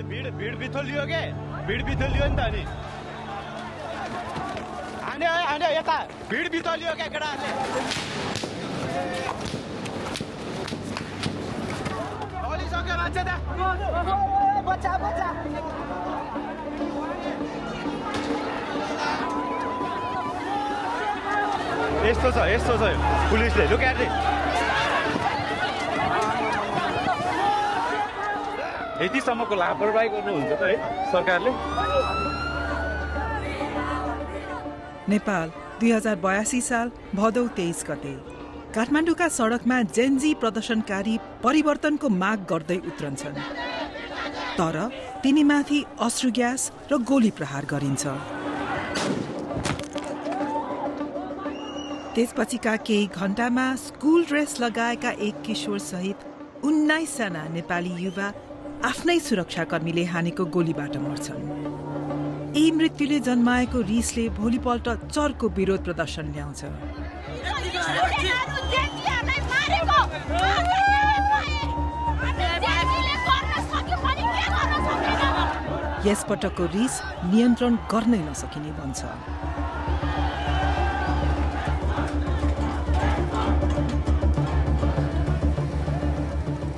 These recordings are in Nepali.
भिड बिथोलियो के भिड बिथोलियो नि त अनि आने यता भिड बिथोलियो के केटाहरूले सक्यो मान्छे त बच्चा यस्तो छ पुलिसले लुक एट दिस यतिसम्मको लापरवाही गर्नुहुन्छ त है सरकारले। नेपाल 2082 साल भदौ 23 गते काठमाडौँका सडकमा जेनजी प्रदर्शनकारी परिवर्तनको माग गर्दै उत्रन्छन्, तर तिनीमाथि अश्रु ग्यास र गोली प्रहार गरिन्छ। त्यसपछिका केही घण्टामा स्कुल ड्रेस लगाएका एक किशोर सहित 19 जना नेपाली युवा आफ्नै सुरक्षाकर्मीले हानेको गोलीबाट मर्छन्। यी मृत्युले जन्माएको रिसले भोलिपल्ट चर्को विरोध प्रदर्शन ल्याउँछ। यसपटकको रिस नियन्त्रण गर्नै नसकिने बन्छ।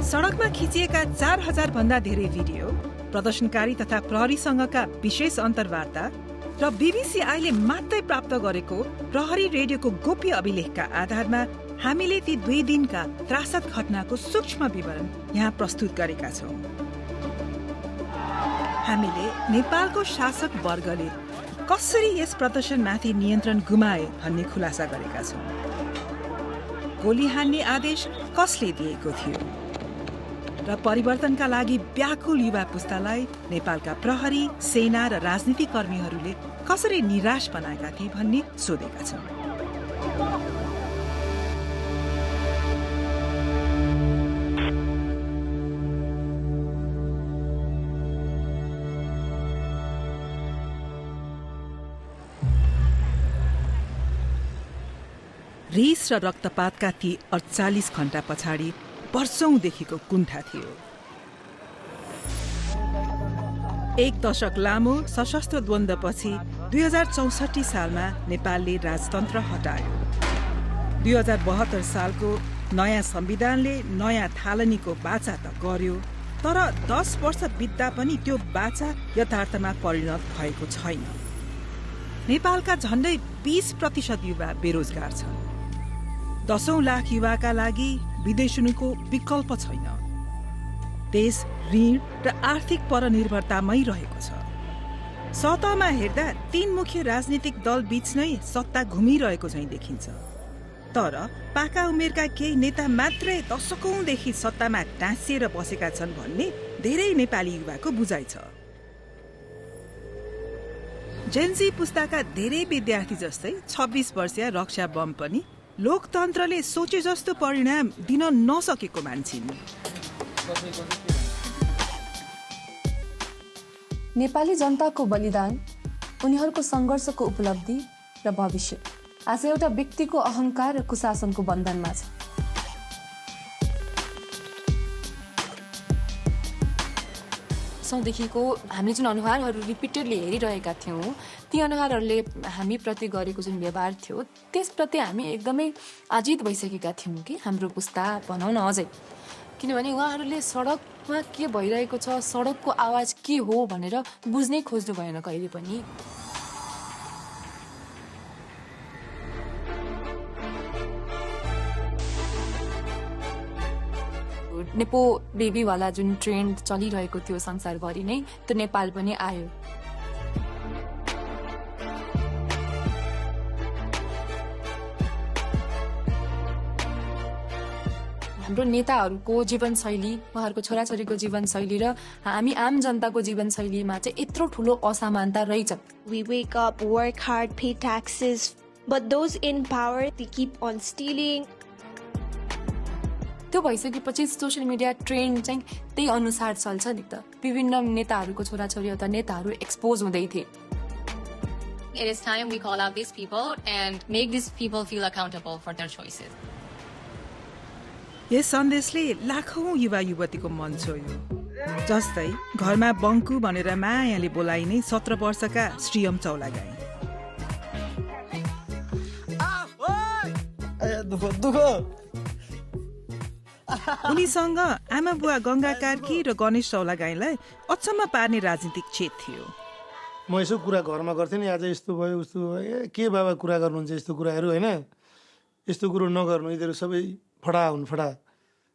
सडकमा खिचिएका 4000 भन्दा धेरै भिडियो, प्रदर्शनकारी तथा प्रहरीसँगका विशेष अन्तर्वार्ता र बीबीसीआईले मात्रै प्राप्त गरेको प्रहरी रेडियोको गोप्य अभिलेखका आधारमा हामीले ती 2 दिनका त्रासद घटनाको सूक्ष्म विवरण यहाँ प्रस्तुत गरेका छौं। हामीले नेपालको शासक वर्गले कसरी यस प्रदर्शनमाथि नियन्त्रण गुमाए भन्ने खुलासा गरेका छौं। गोली हान्ने आदेश कसले दिएको थियो र परिवर्तनका लागि व्याकुल युवा पुस्तालाई नेपालका प्रहरी, सेना र राजनीतिक कर्मीहरूले कसरी निराश बनाएका थिए भन्ने सोधेका छौं। रिस र रक्तपातका ती 48 घण्टा पछाडि वर्षौंदेखिको कुण्ठा थियो। 1 दशक लामो सशस्त्र द्वन्द्वपछि 2064 सालमा नेपालले राजतन्त्र हटायो। 2072 सालको नयाँ संविधानले नयाँ थालनीको बाचा त गर्यो, तर 10 वर्ष बित्दा पनि त्यो बाचा यथार्थमा परिणत भएको छैन। नेपालका झण्डै 20% युवा बेरोजगार छन्। 10 लाख युवाका लागि विदेशनुको विकल्प छैन। देश ऋण र आर्थिक परनिर्भरतामै रहेको छ। सतहमा हेर्दा 3 मुख्य राजनीतिक दल बीच नै सत्ता घुमिरहेको झैं देखिन्छ, तर पाका उमेरका केही नेता मात्रै दशकौंदेखि सत्तामा टाँसिएर बसेका छन् भन्ने धेरै नेपाली युवाको बुझाइ छ। जेनजी पुस्ताका धेरै विद्यार्थी जस्तै 26 वर्षीय रक्षा बम पनि लोकतन्त्रले सोचे जस्तो परिणाम दिन नसकेको मान्छिन्। नेपाली जनताको बलिदान, उनीहरूको संघर्षको उपलब्धि र भविष्य आज एउटा व्यक्तिको अहंकार र कुशासनको बन्धनमा छ। देखिको हामीले जुन अनुहारहरू रिपिटेडली हेरिरहेका थियौँ, ती अनुहारहरूले हामी प्रति गरेको जुन व्यवहार थियो त्यसप्रति हामी एकदमै आजित भइसकेका थियौँ कि हाम्रो पुस्ता भनौँ न अझै, किनभने उहाँहरूले सडकमा के भइरहेको छ, सडकको आवाज के हो भनेर बुझ्नै खोज्नु भएन कहिले पनि। नेपो बेबीवाला जुन ट्रेन्ड चलिरहेको थियो संसारभरि नै, त्यो नेपाल पनि आयो। हाम्रो नेताहरूको जीवनशैली, उहाँहरूको छोराछोरीको जीवनशैली र हामी आम जनताको जीवनशैलीमा चाहिँ यत्रो ठुलो असमानता रहेछ। We wake up, work hard, pay taxes, but those in power, they keep on stealing. त्यो भइसकेपछि सोसियल मिडिया ट्रेन्ड चाहिँ त्यही अनुसार चल्छ नि त। विभिन्न नेताहरूको छोराछोरी अथवा नेताहरू एक्सपोज हुँदै थिए। It is time we call out these people and make these people feel accountable for their choices. यस सन्देशले लाखौं युवा युवतीको मन छोयो। जस्तै घरमा बङ्कु भनेर मायाले बोलाइने 17 वर्षका श्रीयम चौलागाई। उनीसँग आमा बुवा गंगा कार्की र गणेश चौलागाईलाई अचम्म पार्ने राजनीतिक छेद थियो। म यसो कुरा घरमा गर्थेँ नि, आज यस्तो भयो उस्तो भयो, के बाबा कुरा गर्नुहुन्छ यस्तो कुराहरू, होइन यस्तो कुरो नगर्नु, यिनीहरू सबै फडा हुन्, फडा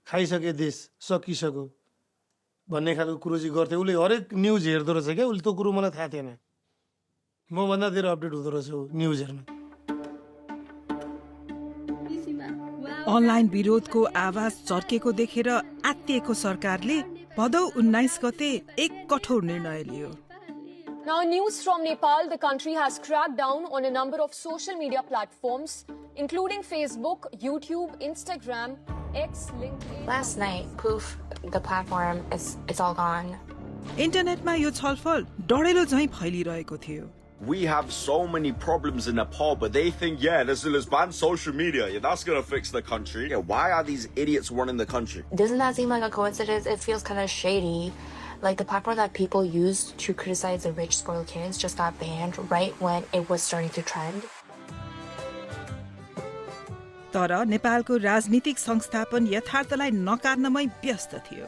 खाइसके देश सकिसक्यो भन्ने खालको कुरो चाहिँ गर्थ्यो। उसले हरेक न्युज हेर्दो रहेछ क्या, उसले त्यो कुरो मलाई थाहा थिएन, मभन्दा धेरै अपडेट हुँदो रहेछ न्युज हेर्न। अनलाइन विरोधको आवाज चर्केको देखेर आत्तिएको सरकारले भदौ 19 गते एक कठोर निर्णय लियो। Now, news from Nepal, the country has cracked down on a number of social media platforms, including Facebook, YouTube, Instagram, X, LinkedIn. Last night, poof, the platform it's all gone. इन्टरनेटमा यो छलफल डढेलो झैं फैलिरहेको थियो। We have so many problems in Nepal, but they think, yeah, let's ban social media. Yeah, that's going to fix the country. Yeah, why are these idiots running the country? Doesn't that seem like a coincidence? It feels kind of shady. Like the platform that people used to criticize the rich spoiled kids just got banned right when it was starting to trend. तर नेपालको राजनीतिक संस्थापन यथार्थलाई नकार्नमै व्यस्त थियो।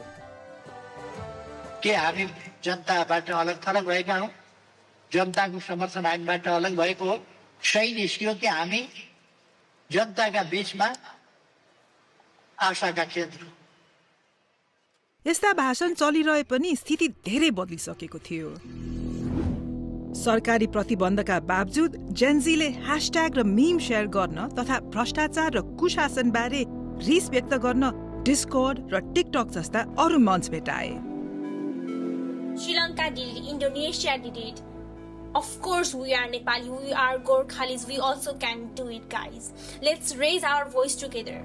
के हामी जनताबाट अलग थलग भएका हौं? जनताको समर्थन हामीबाट अलग भएको हो? सही निस्कियो कि हामी जनताका बीचमा आशाका केन्द्र। यस्ता भाषण चलिरहे पनि स्थिति धेरै बदलिसकेको थियो। सरकारी प्रतिबन्धका बावजुद जेनजीले ह्याशट्याग र मीम शेयर गर्न तथा भ्रष्टाचार र कुशासन बारे रिस व्यक्त गर्न डिस्कॉर्ड र टिकटक जस्ता अरू मञ्च भेटाए। Sri Lanka did it, Indonesia did it. Of course we are Nepali, we are Gorkhalis, we also can do it, guys. Let's raise our voice together.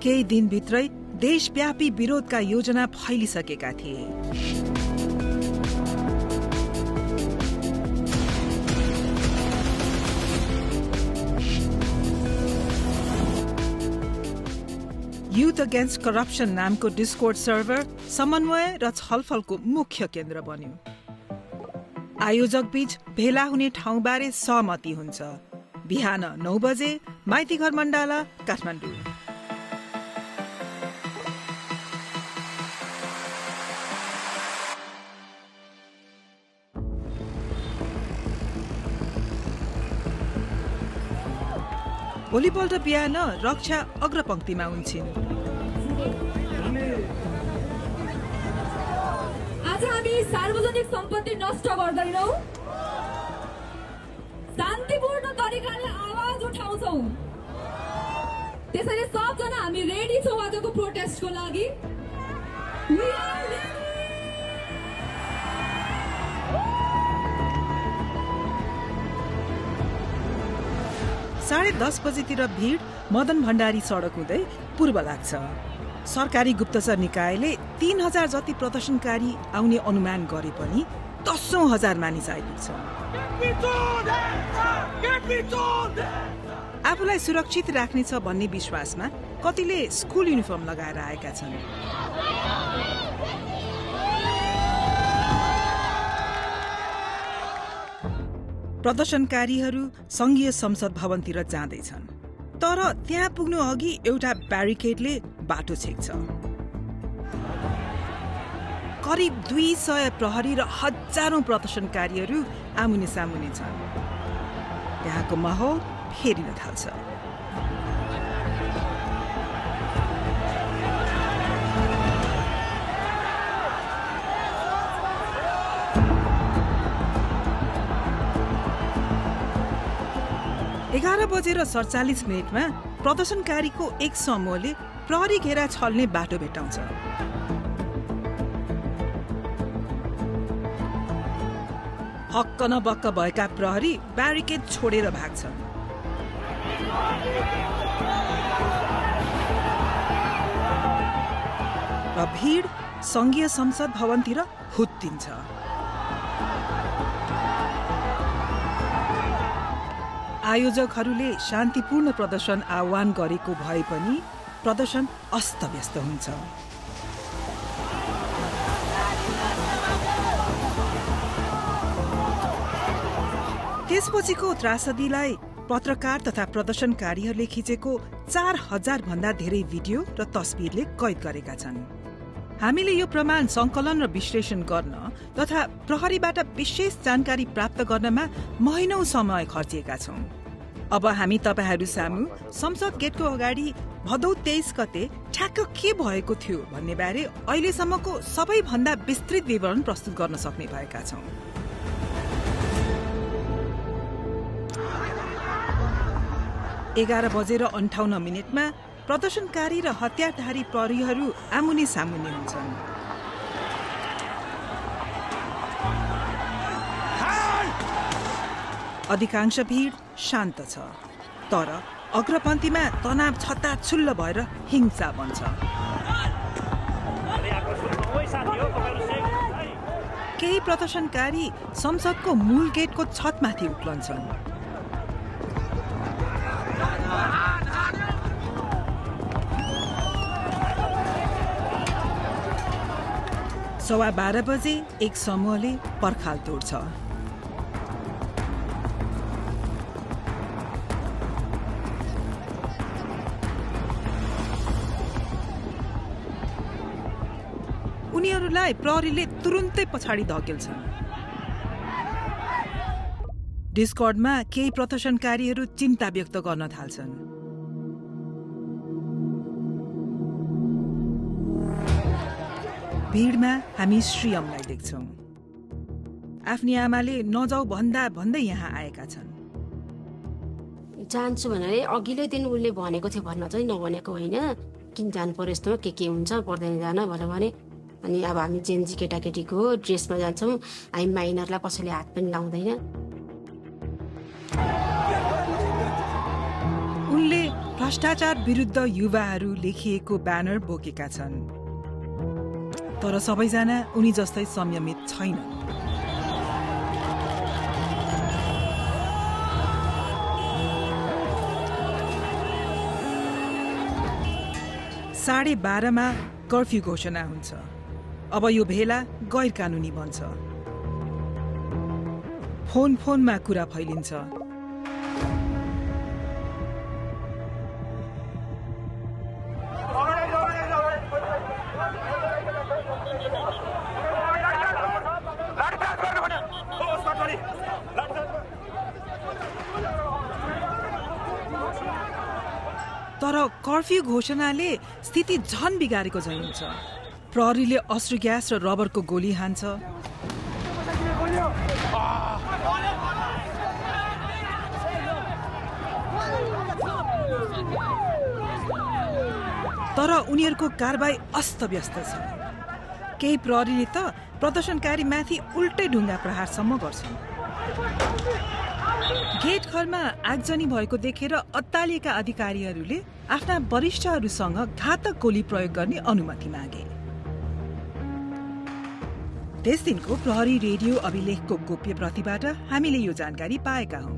केही दिनभित्रै देशव्यापी विरोधका योजना फैलिसकेका थिए। युथ अगेन्स्ट करप्सन नामको डिस्कॉर्ड सर्भर समन्वय र छलफलको मुख्य केन्द्र बन्यो। आयोजक बीच भेला हुने ठाउँबारे सहमति हुन्छ। बिहान 9 बजे माइतीघर मण्डाला, काठमाडौँ। भोलिपल्ट बिहान रक्षा अग्रपंक्तिमा हुन्छन्। आज हामी सार्वजनिक सम्पत्ति नष्ट गर्दैनौं, शान्तिपूर्ण तरिकाले आवाज उठाउँछौं। त्यसैले सबजना हामी रेडी छौं आजको प्रोटेस्टको लागि। We are ready. 10:30 बजेतिर भीड मदन भण्डारी सडक हुँदै पूर्व लाग्छ। सरकारी गुप्तचर निकायले 3000 जति प्रदर्शनकारी आउने अनुमान गरे पनि 10,000 मानिस आइपुग्छ। आफूलाई सुरक्षित राख्नेछ भन्ने विश्वासमा कतिले स्कुल युनिफर्म लगाएर आएका छन्। प्रदर्शनकारीहरू संघीय संसद भवनतिर जाँदैछन्, तर त्यहाँ पुग्नु अघि एउटा ब्यारिकेडले बाटो छेक्छ। करिब 200 प्रहरी र हजारौं प्रदर्शनकारीहरू आमुने सामुने छन्। त्यहाँको माहौल फेरिन थाल्छ। एघार बजेर 47 मिनटमा प्रदर्शनकारीको एक समूहले प्रहरी घेरा छल्ने बाटो भेटाउँछ। हक्क नबक्क भएका प्रहरी ब्यारिकेड छोडेर भाग्छन्। र भीड संघीय संसद भवनतिर हुत्तिन्छ। आयोजकहरूले शान्तिपूर्ण प्रदर्शन आह्वान गरेको भए पनि प्रदर्शन अस्तव्यस्त हुन्छ। त्यसपछिको त्रासदीलाई पत्रकार तथा प्रदर्शनकारीहरूले खिचेको 4000 भन्दा धेरै भिडियो र तस्बिरले कैद गरेका छन्। हामीले यो प्रमाण संकलन र विश्लेषण गर्न तथा प्रहरीबाट विशेष जानकारी प्राप्त गर्नमा महिनौं समय खर्चिएका छौं। अब हामी तपाईहरू सामु संसद गेटको अगाडि भदौ 23 गते ठ्याक्क के भएको थियो भन्ने बारे अहिलेसम्मको सबैभन्दा विस्तृत विवरण प्रस्तुत गर्न सक्ने भएका छौं। 11:58 प्रदर्शनकारी र हतियारधारी प्रहरीहरू आमुने सामुने हुन्छन्। अधिकांश भीड़ शान्त छ, तर अग्रपन्थीमा तनाव छत्ताछुल्ल भएर हिंसा बन्छ। केही प्रदर्शनकारी संसदको मूल गेटको छतमाथि उक्लन्छन्। सवा 12 बजे एक समूहले पर्खाल तोड्छ। उनीहरूलाई प्रहरीले तुरुन्तै पछाडि धकेल्छन्। डिस्कर्डमा केही प्रदर्शनकारीहरू चिन्ता व्यक्त गर्न थाल्छन्। भीडमा हामी श्रीयमलाई देख्छौं। आफ्नी आमाले नजाऊ भन्दा भन्दै यहाँ आएका छन्। जान्छु भनेर अघिल्लै दिन उसले भनेको थियो, भन्न चाहिँ नभनेको होइन। किन जानु पर्यो, यस्तोमा के हुन्छ, पर्दैन जान भनेर भने। अनि अब हामी जेन्जी केटाकेटीको ड्रेसमा जान्छौँ, हामी माइनरलाई कसैले हात पनि लाउँदैन। उनले भ्रष्टाचार विरुद्ध युवाहरू लेखिएको ब्यानर बोकेका छन्, तर सबैजना उनी जस्तै संयमित छैनन्। साढे 12 कर्फ्यू घोषणा हुन्छ। अब यो भेला गैर कानूनी बन्छ। फोनमा कुरा फैलिन्छ। तर कर्फ्यू घोषणाले स्थिति झन बिगारेको झैं हुन्छ। प्रहरीले अश्रु ग्यास र रबरको गोली हान्छ। तर उनीहरूको कारबाही अस्तव्यस्त छ। केही प्रहरीले त प्रदर्शनकारी माथि उल्टै ढुङ्गा प्रहारसम्म गर्छन्। गेट घरमा आगजनी भएको देखेर अत्तालिएका अधिकारीहरूले आफ्ना वरिष्ठहरूसँग घातक गोली प्रयोग गर्ने अनुमति मागे। त्यस दिनको प्रहरी रेडियो अभिलेखको गोप्य प्रतिबाट हामीले यो जानकारी पाएका हौं।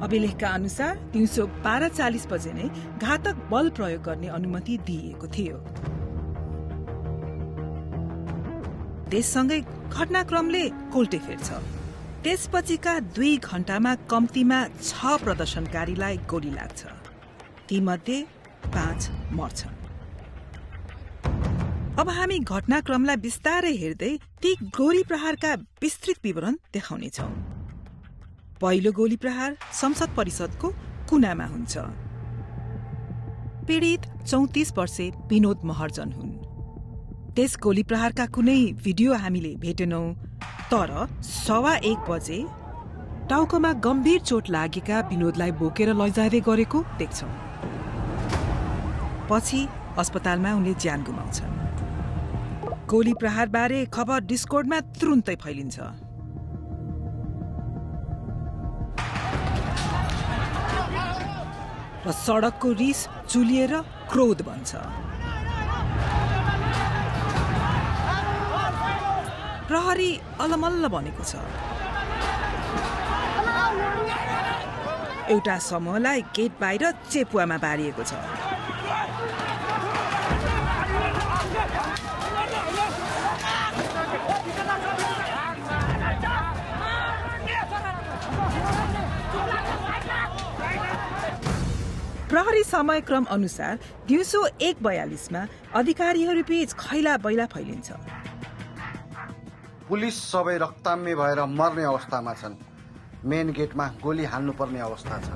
अभिलेखका अनुसार दिउँसो 12:40 बजे नै घातक बल प्रयोग गर्ने अनुमति दिइएको थियो। त्यससँगै घटनाक्रमले कोल्टे फेर्छ। त्यसपछिका 2 घण्टामा कम्तीमा 6 प्रदर्शनकारीलाई गोली लाग्छ। तीमध्ये 5 मर्छन्। अब हामी घटनाक्रमलाई बिस्तारै हेर्दै ती गोली प्रहारका विस्तृत विवरण देखाउनेछौं। पहिलो गोली प्रहार संसद परिषदको कुनामा हुन्छ। पीडित 34 वर्षे विनोद महर्जन हुन्। त्यस गोली प्रहारका कुनै भिडियो हामीले भेटेनौं, तर 1:15 बजे टाउकोमा गम्भीर चोट लागेका विनोदलाई बोकेर लैजाँदै गरेको देख्छौं। पछि अस्पतालमा उनले ज्यान गुमाउँछन्। गोली प्रहारबारे खबर डिस्कोर्डमा तुरुन्तै फैलिन्छ। र सडकको रिस चुलिएर क्रोध बन्छ। प्रहरी अलमल्ल बनेको छ। एउटा समूहलाई गेट बाहिर चेपुवामा बारिएको छ। प्रहरी समयक्रम अनुसार दिउँसो 1:42 अधिकारीहरू बीच खैला बैला फैलिन्छ। पुलिस सबै रक्ताम्य भएर मर्ने अवस्थामा छन्। मेन गेटमा गोली हाल्नुपर्ने अवस्था छ।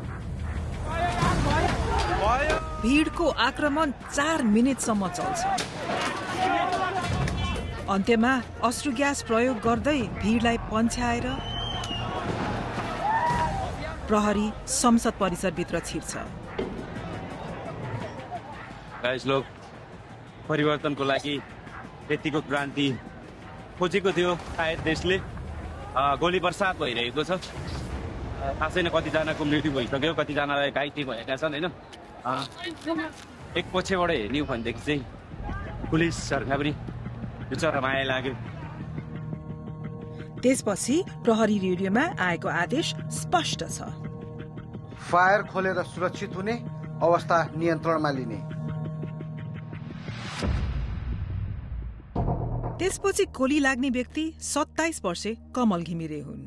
भीडको आक्रमण 4 मिनेटसम्म चल्छ। अन्त्यमा अश्रु ग्यास प्रयोग गर्दै भीडलाई पन्छ्याएर प्रहरी संसद परिसरभित्र छिर्छ। गाइस लोग परिवर्तनको लागि यतिको क्रान्ति खोजेको थियो सायद देशले। गोली बर्सात भइरहेको छ। थाहा छैन कतिजनाको मृत्यु भइसक्यो, कतिजनालाई घाइते भएका छन् होइन। एक पछिबाट हेर्ने हो भनेदेखि चाहिँ पुलिसहरूलाई पनि बिचरा माया लाग्यो। त्यसपछि प्रहरी रेडियोमा आएको आदेश स्पष्ट छ। फायर खोलेर सुरक्षित हुने, अवस्था नियन्त्रणमा लिने। त्यसपछि गोली लाग्ने व्यक्ति 27 वर्षे कमल घिमिरे हुन्।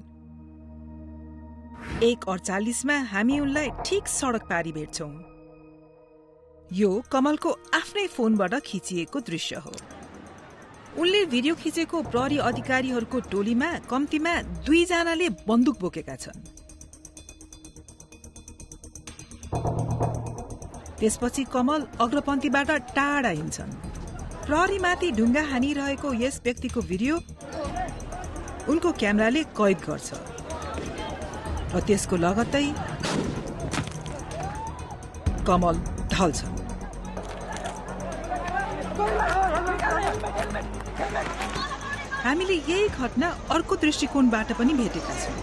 1:48 हामी उनलाई ठिक सडक पारी भेट्छौं। यो कमलको आफ्नै फोनबाट खिचिएको दृश्य हो। उनले भिडियो खिचेको प्रहरी अधिकारीहरूको टोलीमा कम्तीमा 2 जनाले बन्दुक बोकेका छन्। त्यसपछि कमल अग्रपन्थीबाट टाढा हिँड्छन्। प्रहरीमाथि ढुङ्गा हानिरहेको यस व्यक्तिको भिडियो उनको क्यामेराले कैद गर्छ र त्यसको लगत्तै कमल ढल्छन्। हामीले यही घटना अर्को दृष्टिकोणबाट पनि भेटेका छौं।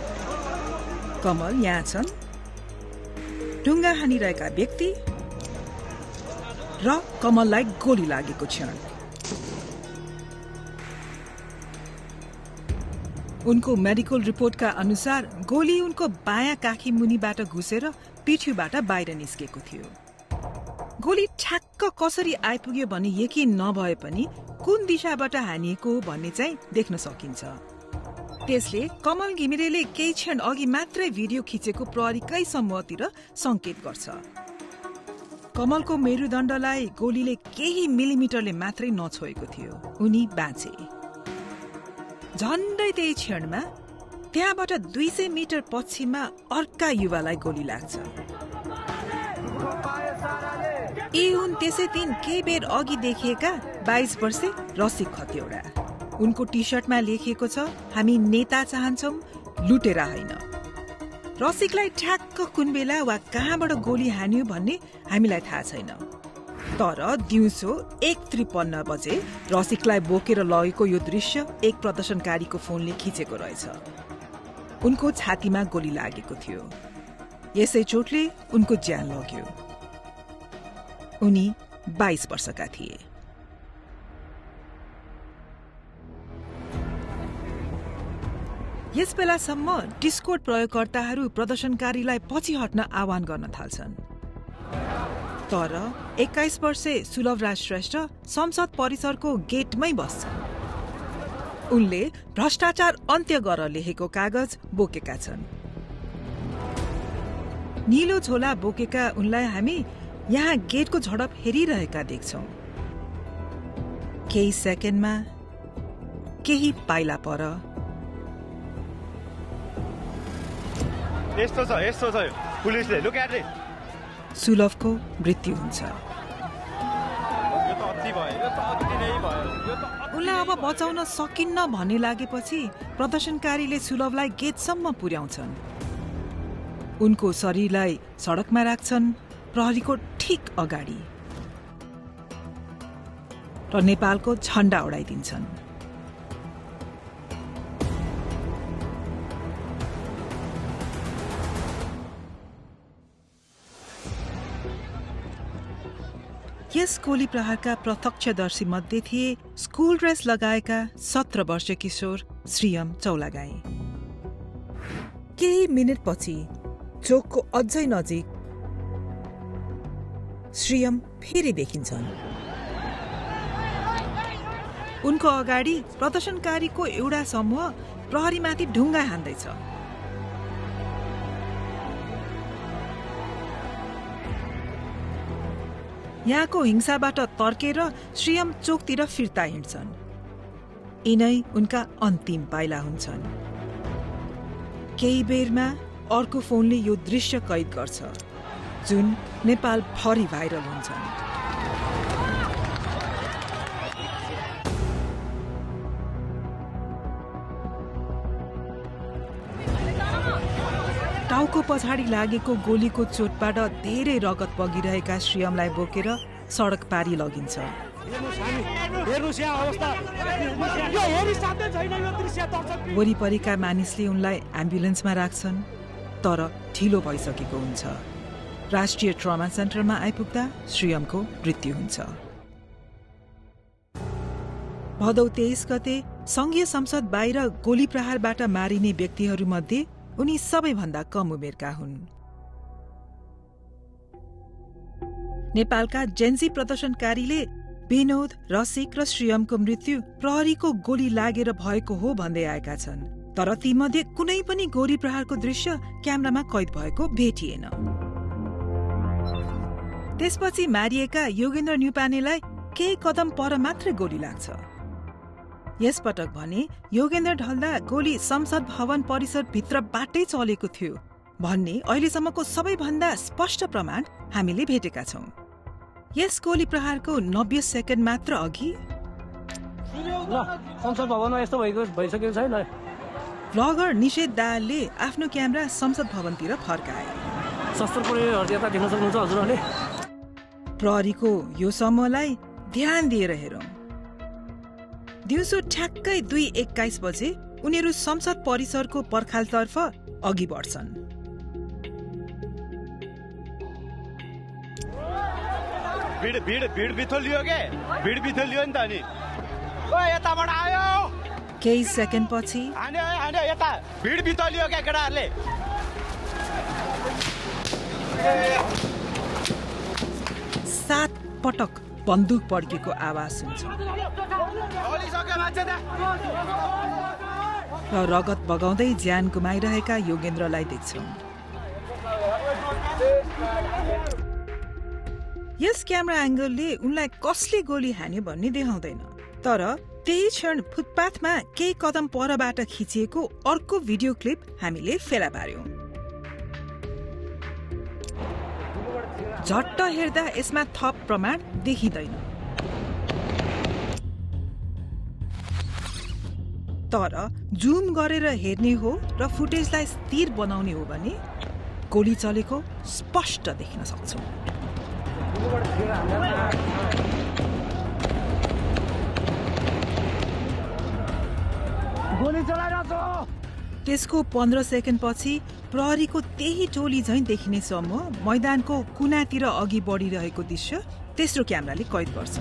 कमल यहाँ छन्, ढुङ्गा हानिरहेका व्यक्ति र कमललाई गोली लागेको क्षण। उनको मेडिकल रिपोर्टका अनुसार गोली उनको बायाँ काखी मुनिबाट घुसेर पिठ्यूबाट बाहिर निस्केको थियो। गोली ठ्याक्क कसरी आइपुग्यो भन्ने यकिन नभए पनि कुन दिशाबाट हानिएको हो भन्ने चाहिँ देख्न सकिन्छ। त्यसले कमल घिमिरेले केही क्षण अघि मात्रै भिडियो खिचेको प्रहरीकै समूहतिर संकेत गर्छ। कमलको मेरुदण्डलाई गोलीले केही मिलिमिटरले मात्रै नछोएको थियो। उनी बाँचे। झन्डै त्यही क्षणमा त्यहाँबाट 200 मिटर पश्चिममा अर्का युवालाई गोली लाग्छ। यी हुन् त्यसै दिन केही बेर अघि देखिएका 22 वर्षे रसिक खतिवडा। उनको टी सर्टमा लेखिएको छ, हामी नेता चाहन्छौं, लुटेरा होइन। रसिकलाई ठ्याक्क कुन बेला वा कहाँबाट गोली हान्यो भन्ने हामीलाई थाहा छैन। तर दिउँसो 1:53 बजे रसिकलाई बोकेर लगेको यो दृश्य एक प्रदर्शनकारीको फोनले खिचेको रहेछ। उनको छातीमा गोली लागेको थियो। यसै चोटले उनको ज्यान लग्यो। उनी 22 वर्षका थिए। यस बेलासम्म डिस्कोड प्रयोगकर्ताहरू प्रदर्शनकारीलाई पछि हट्न आह्वान गर्न थाल्छन्। तर 21 वर्षे सुलभराज श्रेष्ठ संसद परिसरको गेटमै बस्छन्। उनले भ्रष्टाचार अन्त्य गर लेखेको कागज बोकेका छन्। नीलो झोला बोकेका उनलाई हामी यहाँ गेटको झडप हेरिरहेका देख्छौं। केही सेकेन्डमा केही पाइला पर यस्तो छ पुलिसले लुक एट इट। सुलभको मृत्यु हुन्छ। उनलाई अब बचाउन सकिन्न भन्ने लागेपछि प्रदर्शनकारीले सुलभलाई गेटसम्म पुर्याउँछन्। उनको शरीरलाई सडकमा राख्छन्, प्रहरीको ठिक अगाडि, र नेपालको झण्डा उडाइदिन्छन्। यस गोली प्रहारका प्रत्यक्षदर्शी मध्ये थिए स्कुल ड्रेस लगाएका 17 वर्षीय किशोर श्रीयम चौलागाई। केही मिनेटपछि चोकको अझै नजिक श्रीयम फेरि देखिन्छन्। उनको अगाडि प्रदर्शनकारीको एउटा समूह प्रहरीमाथि ढुङ्गा हान्दैछ। यहाँको हिंसाबाट तर्केर श्रीयम चोकतिर फिर्ता हिँड्छन्। यिनै उनका अन्तिम पाइला हुन्छन्। केही बेरमा अर्को फोनले यो दृश्य कैद गर्छ, जुन नेपाल भरि भाइरल हुन्छन्। टाउको पछाडि लागेको गोलीको चोटबाट धेरै रगत बगिरहेका श्रीयमलाई बोकेर सडक पारी लगिन्छ। वरिपरिका मानिसले उनलाई एम्बुलेन्समा राख्छन्, तर ढिलो भइसकेको हुन्छ। राष्ट्रिय ट्रमा सेन्टरमा आइपुग्दा श्रीयमको मृत्यु हुन्छ। भदौ 23 गते संघीय संसद बाहिर गोली प्रहारबाट मारिने व्यक्तिहरूमध्ये उनी सबैभन्दा कम उमेरका हुन्। नेपालका जेन्जी प्रदर्शनकारीले विनोद, रसिक र श्रीयमको मृत्यु प्रहरीको गोली लागेर भएको हो भन्दै आएका छन्, तर तीमध्ये कुनै पनि गोली प्रहारको दृश्य क्यामेरामा कैद भएको भेटिएन। त्यसपछि मारिएका योगेन्द्र न्युपानेलाई केही कदम पर मात्रै गोली लाग्छ। यसपटक भने योगेन्द्र ढल्दा गोली संसद भवन परिसर भित्रबाटै चलेको थियो भन्ने अहिलेसम्मको सबैभन्दा स्पष्ट प्रमाण हामीले भेटेका छौं। यस गोली प्रहारको 90 सेकेन्ड मात्र अघि संसद भवनमा यस्तो भइसकेको छैन। ब्लगर निषेध दाहालले आफ्नो क्यामेरा संसद भवनतिर फर्काए। शस्त्र प्रयोगहरू यता देख्न सक्नुहुन्छ हजुरहरूले। प्रहरीको यो समूहलाई ध्यान दिएर हेरौं। दिउँसो ठ्याक्कै 2:21 बजे उनीहरू संसद परिसरको पर्खालतर्फ अघि बढ्छन्। केही सेकेन्ड पछि 7 पटक बन्दुक पड्केको आवाज सुन्छ र रगत बगाउँदै ज्यान गुमाइरहेका योगेन्द्रलाई देख्छौं। यस क्यामेरा एंगलले उनलाई कसले गोली हान्यो भन्ने देखाउँदैन, तर त्यही क्षण फुटपाथमा केही कदम परबाट खिचिएको अर्को भिडियो क्लिप हामीले फेला पार्यौं। झट्ट हेर्दा यसमा थप प्रमाण देखिँदैन, तर जुम गरेर हेर्ने हो र फुटेजलाई स्थिर बनाउने हो भने गोली चलेको स्पष्ट देख्न सक्छौं। त्यसको 15 सेकेन्ड पछि प्रहरीको त्यही टोली झैं देखिने समूह मैदानको कुनातिर अघि बढिरहेको दृश्य तेस्रो क्यामेराले कैद गर्छ।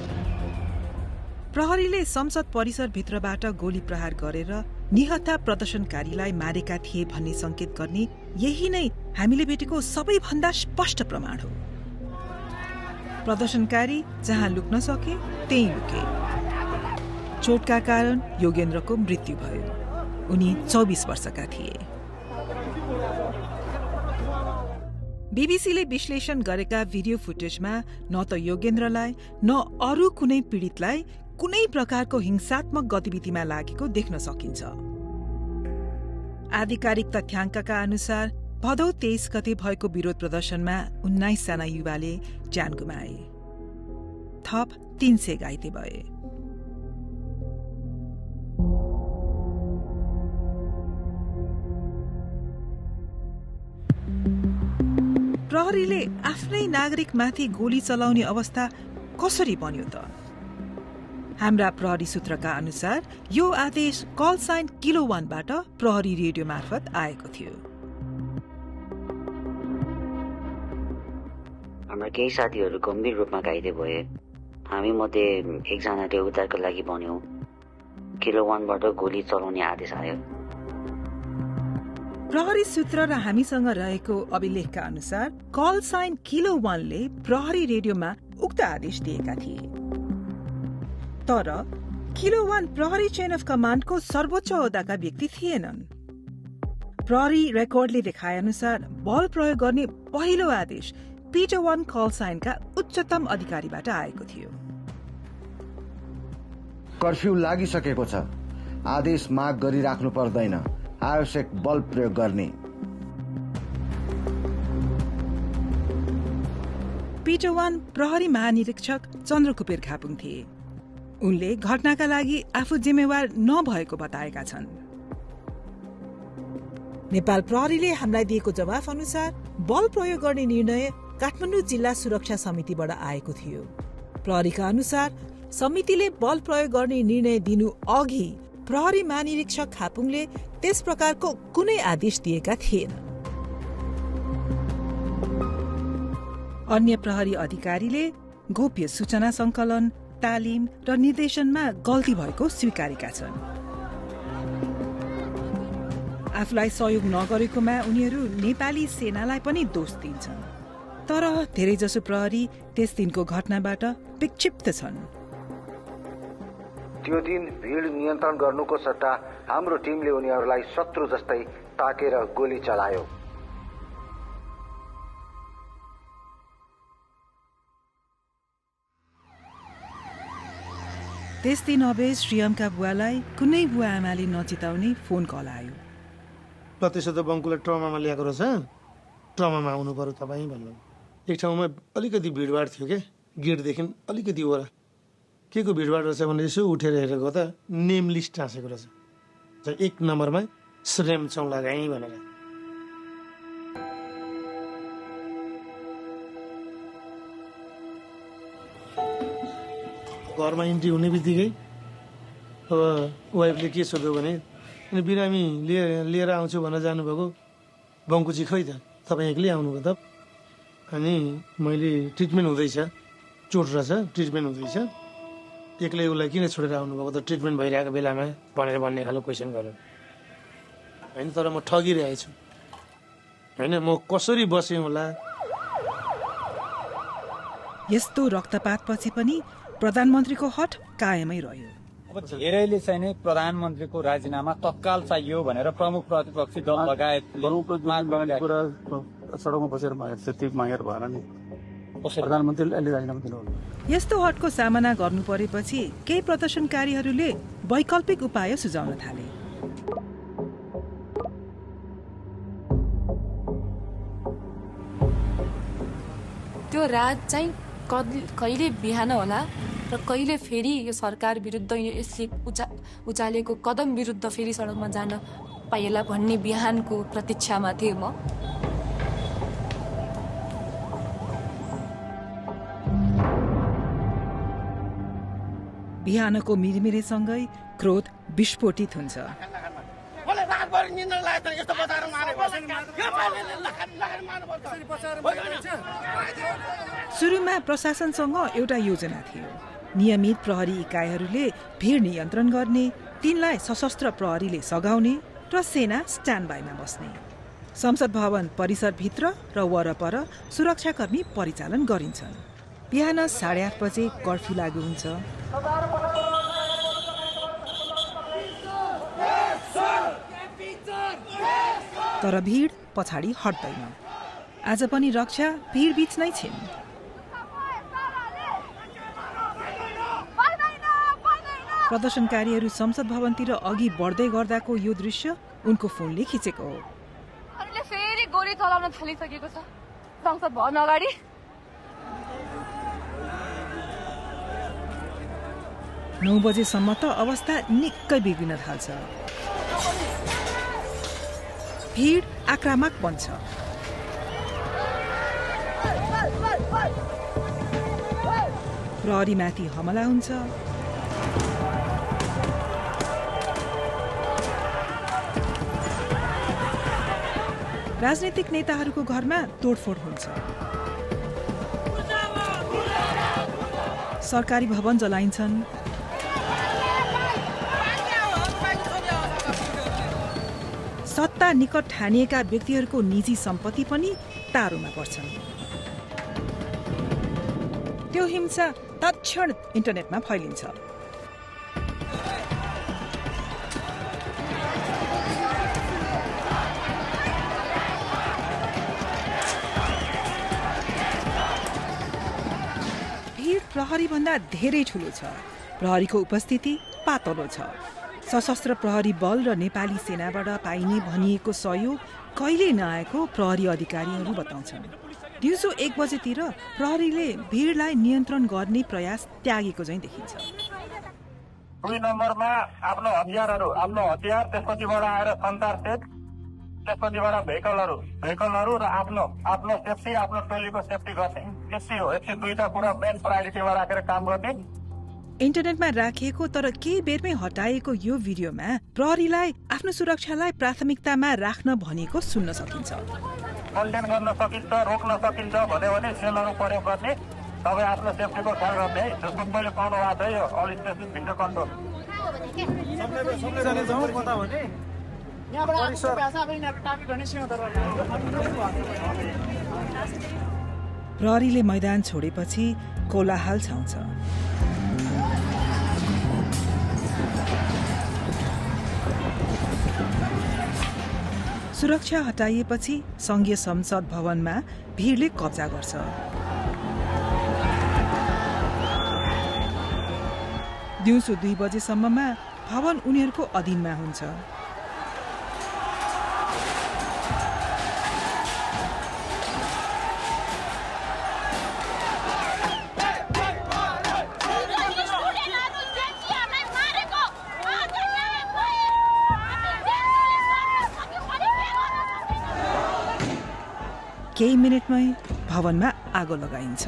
प्रहरीले संसद परिसर भित्रबाट गोली प्रहार गरेर निहत्था प्रदर्शनकारीलाई मारेका थिए भन्ने संकेत गर्ने यही नै हामीले भेटेको सबैभन्दा स्पष्ट प्रमाण हो। प्रदर्शनकारी जहाँ लुक्न सके त्यही लुके। चोटका कारण योगेन्द्रको मृत्यु भयो। उनी 24 वर्षका थिए। बीबीसीले विश्लेषण गरेका भिडियो फुटेजमा न त योगेन्द्रलाई न अरू कुनै पीडितलाई कुनै प्रकारको हिंसात्मक गतिविधिमा लागेको देख्न सकिन्छ। आधिकारिक तथ्याङ्कका अनुसार भदौ 23 गते भएको विरोध प्रदर्शनमा 19 जना युवाले ज्यान गुमाए। थप 300 घाइते भए। प्रहरीले आफ्नै नागरिकमाथि गोली चलाउने अवस्था कसरी बन्यो त? हाम्रा प्रहरी सूत्रका अनुसार यो आदेश कल साइन किलो 1 बाट प्रहरी रेडियो मार्फत आएको थियो। हाम्रा केही साथीहरू गम्भीर रूपमा घाइते भए। हामी मध्ये एकजनाले उद्धारको लागि भन्यो। किलो 1 बाट गोली चलाउने आदेश आयो। प्रहरी सूत्र र हामीसँग रहेको अभिलेखका अनुसार कल साइन किलो 1 ले प्रहरी रेडियोमा उक्त आदेश दिएका थिए। तर किलो 1 प्रहरी चेन अफ कमान्डको सर्वोच्च ओहदाका व्यक्ति थिएनन्। प्रहरी रेकर्डले देखाए अनुसार बल प्रयोग गर्ने पहिलो आदेश पिटर 1 कल साइनका उच्चतम अधिकारीबाट आएको थियो। कर्फ्यू लागिसकेको छ, आदेश माग गरिराख्नु पर्दैन, आवश्यक बल प्रयोग गर्ने। पिटर 1 प्रहरी महानिरीक्षक चन्द्रकुपेर खापुङ थिए। उनले घटनाका लागि आफू जिम्मेवार नभएको बताएका छन्। नेपाल प्रहरीले हामीलाई दिएको जवाफ अनुसार बल प्रयोग गर्ने निर्णय काठमाडौँ जिल्ला सुरक्षा समितिबाट आएको थियो। प्रहरीका अनुसार समितिले बल प्रयोग गर्ने निर्णय दिनु अघि प्रहरी महानिरीक्षक खापुङले त्यस प्रकारको कुनै आदेश दिएका थिएन। अन्य प्रहरी अधिकारीले गोप्य सूचना संकलन, तालिम र निर्देशनमा गल्ती भएको स्वीकारेका छन्। आफूलाई सहयोग नगरेकोमा उनीहरू नेपाली सेनालाई पनि दोष दिन्छन्। तर धेरैजसो प्रहरी त्यस दिनको घटनाबाट विक्षिप्त छन्। त्यो दिन भिड नियन्त्रण गर्नुको सट्टा हाम्रो टिमले उनीहरूलाई शत्रु जस्तै ताकेर गोली चलायो। त्यस दिन अबेज श्रीयमका बुवालाई कुनै बुवा आमाले नचिताउने फोन कल आयो। त्यसो त बङ्कुलाई ट्रमामा ल्याएको रहेछ, ट्रमामा आउनु पर्यो तपाईँ भन्नु। एक ठाउँमा अलिकति भिडभाड थियो क्या, गेटदेखि अलिकति ओरा के को भिडभाड रहेछ भने यसो उठेर हेरेको त नेम लिस्ट टाँसेको रहेछ। 1 नम्बरमा श्रेम चौलागाई भनेर। घरमा इन्ट्री हुने बित्तिकै अब वाइफले के सोध्यो भने बिरामी लिएर आउँछु भनेर जानुभएको, बङ्कुची खै त तपाईँ एक्लै आउनुभयो त? अनि मैले ट्रिटमेन्ट हुँदैछ, चोट रहेछ, ट्रिटमेन्ट हुँदैछ, एक्लै उसलाई किन छोडेर आउनुभएको त ट्रिटमेन्ट भइरहेको बेलामा भनेर भन्ने खालको क्वेसन गर्यो होइन। तर म ठगिरहेको छु होइन, म कसरी बसेँ होला। यस्तो रक्तपातपछि पनि प्रधानमन्त्रीको हट कायमै रह्यो। अब धेरैले चाहिँ नै प्रधानमन्त्रीको राजीनामा तत्काल चाहियो भनेर प्रमुख प्रतिपक्षी दल लगायत सडकमा बसेर मागेर भएर नि प्रधानमन्त्रीले अहिले राजीनामा दिनुभयो। यस्तो हटको सामना गर्नु परेपछि केही प्रदर्शनकारीहरूले वैकल्पिक उपाय सुझाउन थाले। त्यो रात चाहिँ कहिले बिहान होला र कहिले फेरि यो सरकार विरुद्ध यसले उचालेको कदम विरुद्ध फेरि सडकमा जान पाइएला भन्ने बिहानको प्रतीक्षामा थिएँ म। बिहानको मिरमिरेसँगै क्रोध विस्फोटित हुन्छ। सुरुमा प्रशासनसँग एउटा योजना थियो। नियमित प्रहरी इकाइहरूले भिड नियन्त्रण गर्ने, तिनलाई सशस्त्र प्रहरीले सघाउने र सेना स्ट्यान्ड बाईमा बस्ने। संसद भवन परिसरभित्र र वरपर सुरक्षाकर्मी परिचालन गरिन्छन्। बिहान 8:30 बजे कर्फ्यू लागू हुन्छ। तर भिड पछाडि हट्दैन। आज पनि रक्षा भिड बीच नै छिन्। प्रदर्शनकारीहरू संसद भवनतिर अघि बढ्दै गर्दाको यो दृश्य उनको फोनले खिचेको हो। फेरि गोली चलाउन थालिसकेको छ संसद भवन अगाडि। 9 बजेसम्म त अवस्था निकै बिग्रिन थाल्छ। भिड आक्रामक बन्छ। प्रहरीमाथि हमला हुन्छ। राजनीतिक नेताहरूको घरमा तोडफोड हुन्छ। सरकारी भवन जलाइन्छन्। सत्ता निकट ठानिएका व्यक्तिहरूको निजी सम्पत्ति पनि तारोमा पर्छन्। त्यो हिंसा तत्क्षण इन्टरनेटमा फैलिन्छ। प्रहरीभन्दा धेरै ठूलो छ। प्रहरीको उपस्थिति पातलो छ। सशस्त्र प्रहरी बल र नेपाली सेनाबाट पाइने भनिएको सहयोग कहिले नआएको प्रहरी अधिकारीहरू बताउँछन्। दिउँसो 1 बजेतिर प्रहरीले भिडलाई नियन्त्रण गर्ने प्रयास त्यागेको चाहिँ देखिन्छ। 2 नम्बरमा आफ्नो हतियार त्यसपछिबाट आएर सञ्चार सेट, त्यसपछिबाट भेहिकलहरू र आफ्नो सेफ्टी, आफ्नो टोलीको सेफ्टी गर्ने, यति हो। यति दुईटा कुरा मेन प्रायोरिटीमा राखेर काम गर्ने। इन्टरनेटमा राखिएको तर केही बेरमै हटाएको यो भिडियोमा प्रहरीलाई आफ्नो सुरक्षालाई प्राथमिकतामा राख्न भनेको सुन्न सकिन्छ। कन्टेन गर्न सकिन्छ, रोक्न सकिन्छ भन्यो भने सेलहरू प्रयोग गर्ने, तपाईँ आफ्नो सेफ्टीको ख्याल गर्ने। जस्तो मैले पाउनु भएको छ यो अल स्टेसन भिडियो कन्ट्रोल। प्रहरीले मैदान छोडेपछि कोलाहल छाउँछ। सुरक्षा हटाइएपछि संघीय संसद भवनमा भिडले कब्जा गर्छ। दिउँसो 2 बजेसम्ममा भवन उनीहरूको अधीनमा हुन्छ। केही मिनेटमै भवनमा आगो लगाइन्छ।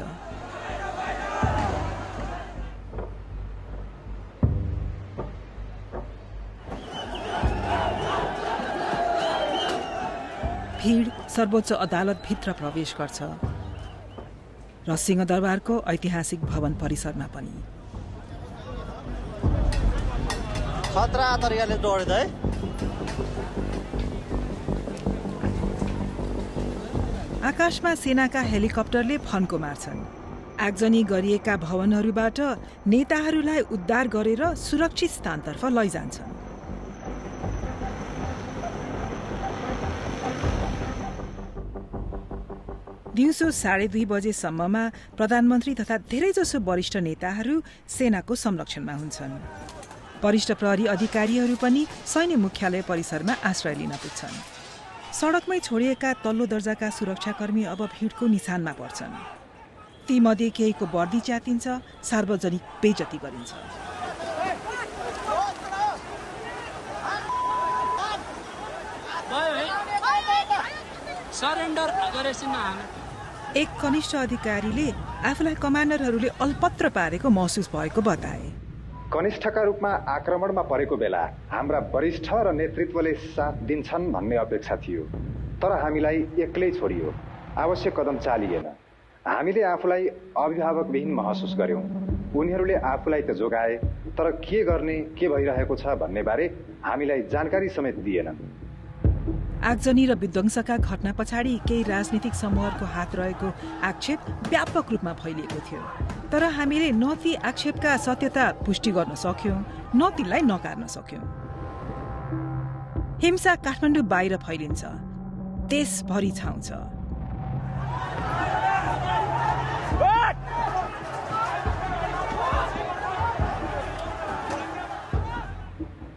भीड सर्वोच्च अदालतभित्र प्रवेश गर्छ र सिंहदरबारको ऐतिहासिक भवन परिसरमा पनि। खतरा तरिकाले दौड्दै आकाशमा सेनाका हेलिकप्टरले फन्को मार्छन्। आगजनी गरिएका भवनहरूबाट नेताहरूलाई उद्धार गरेर सुरक्षित स्थानतर्फ लैजान्छन्। दिउँसो 2:30 बजेसम्ममा प्रधानमन्त्री तथा धेरैजसो वरिष्ठ नेताहरू सेनाको संरक्षणमा हुन्छन्। वरिष्ठ प्रहरी अधिकारीहरू पनि सैन्य मुख्यालय परिसरमा आश्रय लिन पुग्छन्। सडकमै छोडिएका तल्लो दर्जाका सुरक्षाकर्मी अब भिडको निशानमा पर्छन्। तीमध्ये केहीको वर्दी च्यातिन्छ, सार्वजनिक बेइज्जती गरिन्छ। एक कनिष्ठ अधिकारीले आफूलाई कमान्डरहरूले अल्पत्र पारेको महसुस भएको बताए। कनिष्ठका रूपमा आक्रमणमा परेको बेला हाम्रा वरिष्ठ र नेतृत्वले साथ दिन्छन् भन्ने अपेक्षा थियो, तर हामीलाई एक्लै छोडियो। आवश्यक कदम चालिएन। हामीले आफूलाई अभिभावकविहीन महसुस गर्यौं। उनीहरूले आफूलाई त जोगाए, तर के गर्ने, के भइरहेको छ भन्ने बारे हामीलाई जानकारी समेत दिएनन्। आगजनी र विध्वंसका घटना पछाडि केही राजनीतिक समूहहरूको हात रहेको आक्षेप व्यापक रूपमा फैलिएको थियो, तर हामीले न ती आक्षेपका सत्यता पुष्टि गर्न सक्यौं, न तिनलाई नकार्न सक्यौं। हिंसा काठमाडौँ बाहिर फैलिन्छ, देशभरि छाउँछ।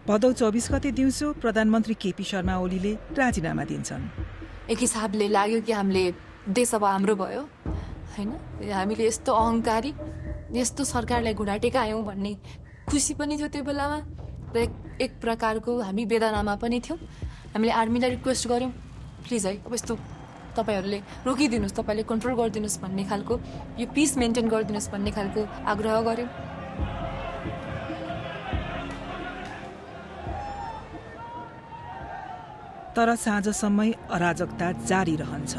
भदौ 24 गते दिउँसो प्रधानमन्त्री केपी शर्मा ओलीले राजीनामा दिन्छन्। एक हिसाबले लाग्यो कि हामीले देश अब हाम्रो भयो हैन, हामीले यस्तो अहंकारी, यस्तो सरकारलाई घुँडा टेकायौं भन्ने खुसी पनि थियो त्यो बेलामा, र एक प्रकारको हामी वेदनामा पनि थियौं। हामीले आर्मीलाई रिक्वेस्ट गर्यौं, प्लिज है अब यस्तो तपाईहरूले रोकिदिनुहोस्, तपाईँले कन्ट्रोल गरिदिनुहोस् भन्ने खालको, यो पिस मेन्टेन गरिदिनुहोस् भन्ने खालको आग्रह गर्यौं। तर साँझसम्मै अराजकता जारी रहन्छ।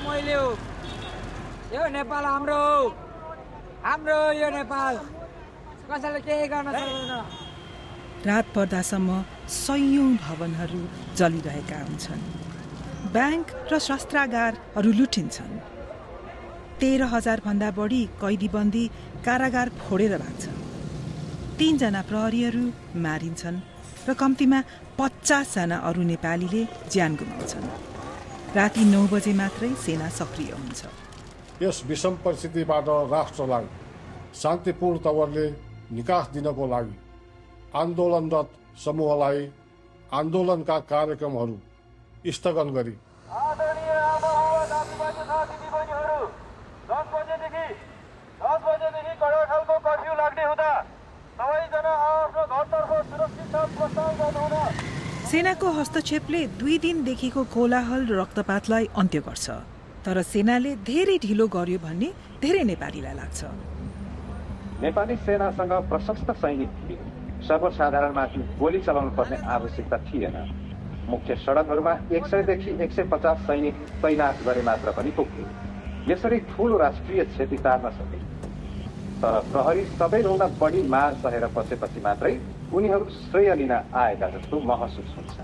मैले हो, यो नेपाल हाम्रो यो नेपाल, कसैले केही गर्न सक्दैन। रात पर्दासम्म सयौं भवनहरू जलिरहेका हुन्छन्। ब्याङ्क र शस्त्रागारहरू लुटिन्छन्। 13,000 भन्दा बढी कैदीबन्दी कारागार फोडेर भाग्छन्। 3 जना प्रहरीहरू मारिन्छन् र कम्तीमा 50 जना अरू नेपालीले ज्यान गुमाउँछन्। राति 9 बजे मात्रै सेना सक्रिय हुन्छ। यस विषम परिस्थितिबाट राष्ट्रलाई शान्तिपूर्ण तवरले निकास दिनको लागि आन्दोलनरत समूहलाई आन्दोलनका कार्यक्रमहरू स्थगन गरी आदरणीय आमाबाबा दाजुभाइ तथा दिदीबहिनीहरू 10 बजेदेखि कडा खालको कर्फ्यू लाग्ने हुँदा सबैजना आफ्नो घरतर्फ सुरक्षित साथ प्रस्थान गर्नुहुन। सेनाको हस्तक्षेपले 2 दिनदेखिको कोलाहल र रक्तपातलाई अन्त्य गर्छ, तर सेनाले धेरै ढिलो गर्यो भन्ने धेरै नेपालीलाई लाग्छ। नेपाली सेनासँग प्रशस्त सैनिक थिए, सर्वसाधारणमाथि गोली चलाउनु पर्ने आवश्यकता थिएन। मुख्य सडकहरूमा 100 देखि 150 सैनिक तैनात गरे मात्र पनि पुग्थ्यो। यसरी ठूलो राष्ट्रिय क्षति टार्न सके। तर प्रहरी सबैभन्दा बढी मार सहेर बसेपछि मात्रै उनीहरू श्रेय लिन आएका जस्तो महसुस हुन्छ।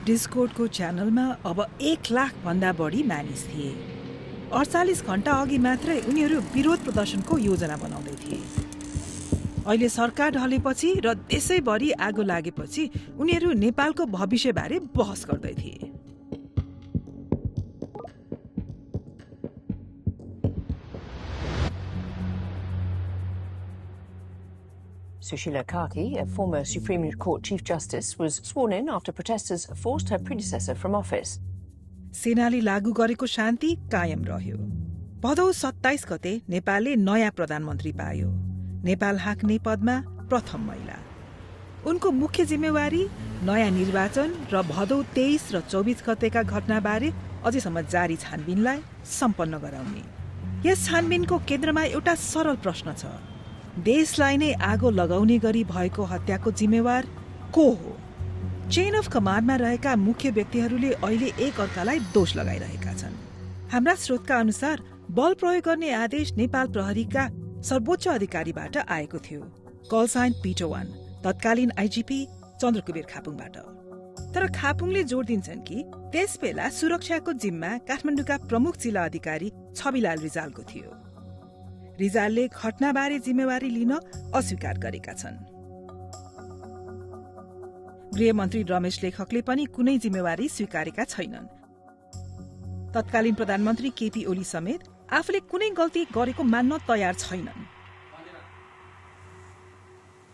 डिस्कोर्डको च्यानलमा अब 1 लाख भन्दा बढी मानिस थिए। 48 घण्टा अघि मात्रै उनीहरू विरोध प्रदर्शनको योजना बनाउँदै थिए। अहिले सरकार ढलेपछि र देशैभरि आगो लागेपछि उनीहरू नेपालको भविष्यबारे बहस गर्दै थिए। Sushila Karki, a former Supreme Court Chief Justice, was sworn in after protesters forced her predecessor from office. सेनाले लागू गरेको शान्ति कायम रह्यो। भदौ 27 गते नेपालले नयाँ प्रधानमन्त्री पायो। नेपाल हाँक्ने पदमा प्रथम महिला। उनको मुख्य जिम्मेवारी नयाँ निर्वाचन र भदौ 23 र 24 गतेका घटनाबारे अझैसम्म जारी छानबिनलाई सम्पन्न गराउने। यस छानबिनको केन्द्रमा एउटा सरल प्रश्न छ। देशलाई नै आगो लगाउने गरी भएको हत्याको जिम्मेवार को हो? चेन अफ कमान्डमा रहेका मुख्य व्यक्तिहरूले अहिले एक अर्कालाई दोष लगाइरहेका छन्। हाम्रा स्रोतका अनुसार बल प्रयोग गर्ने आदेश नेपाल प्रहरीका सर्वोच्च अधिकारीबाट आएको थियो, कल साइन पिटो 1, तत्कालीन आइजिपी चन्द्रकुबेर खापुङबाट। तर खापुङले जोड दिन्छन् कि त्यसबेला सुरक्षाको जिम्मा काठमाडौँका प्रमुख जिल्ला अधिकारी छविलाल रिजालको थियो। रिजालले घटनाबारे जिम्मेवारी लिन अस्वीकार गरेका छन्। गृहमन्त्री रमेश लेखकले पनि कुनै जिम्मेवारी स्वीकारेका छैनन्। तत्कालीन प्रधानमन्त्री केपी ओली समेत आफूले कुनै गल्ती गरेको मान्न तयार छैनन्।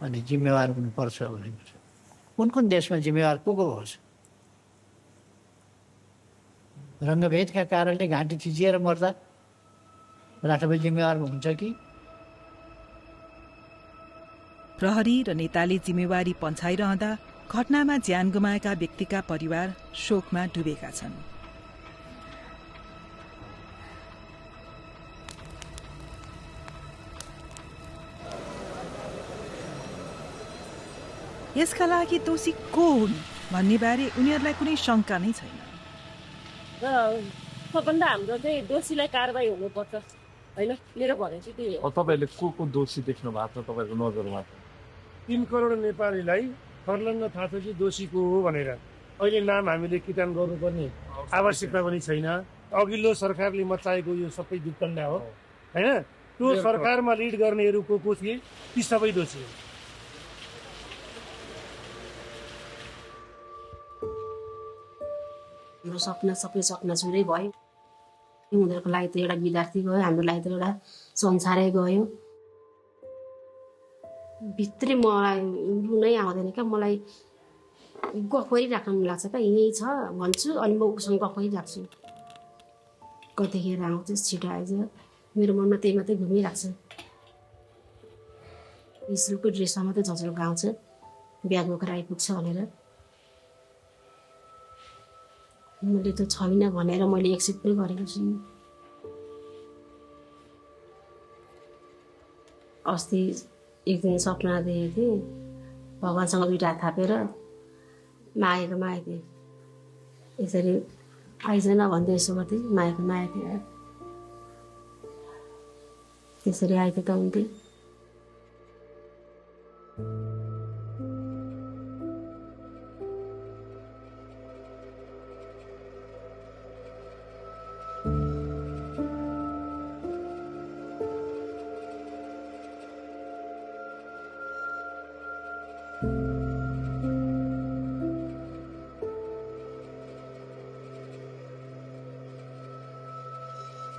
अनि जिम्मेवार हुनुपर्छ भने कुन देशमा जिम्मेवार को होस्? रङ्गभेदका कारणले घाँटी थिचिएर मर्दा राष्ट्रपति जिम्मेवार हुन्छ कि? प्रहरी र नेताले जिम्मेवारी पन्छाइरहँदा घटनामा ज्यान गुमाएका व्यक्तिका परिवार शोकमा डुबेका छन्। यसका लागि दोषी को हुन् भन्ने बारे उनीहरूलाई कुनै शंका नै छैन। सबभन्दा हाम्रो चाहिँ दोषीलाई कारबाही हुनुपर्छ हैन, मेरो भनाइ चाहिँ त्यही हो। तपाईहरुले को दोषी देख्नु भएको छ तपाईहरुको नजरमा? 3 करोड नेपालीलाई फर्लङ्ग थाहा छ कि दोषी को हो भनेर अहिले नाम हामीले किटान गर्नुपर्ने आवश्यकता पनि छैन। अघिल्लो सरकारले मचाएको यो सबै वितण्डा हो हैन। त्यो सरकारमा लिड गर्नेहरू को थिए ती सबै दोषी हो। हाम्रो सपना सबै सपना छुरै भयो। उनीहरूको लागि त एउटा विद्यार्थी गयो, हाम्रो लागि त एउटा संसारै गयो। भित्री मलाई रुनै आउँदैन क्या, मलाई गफ गरिराख्न मन लाग्छ क्या, यहीँ छ भन्छु अनि म उसँग गफ गरिराख्छु। कतिखेर आउँछ छिटो आइज, मेरो मनमा त्यही मात्रै घुमिरहेको छ। स्कुलको ड्रेसमा मात्रै झन्झल्को आउँछ, ब्याग बोकेर आइपुग्छ भनेर। मैले त छैन भनेर मैले एक्सेप्ट पनि गरेको छु। अस्ति एक दिन सपना देखेको थिएँ, भगवान्सँग दुईटा हात थापेर मागेको थिएँ, यसरी आइजन भन्दै यसो गर्थेँ, मागेको थिएँ। त्यसरी आएको त हुन्थ्यो।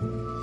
छ।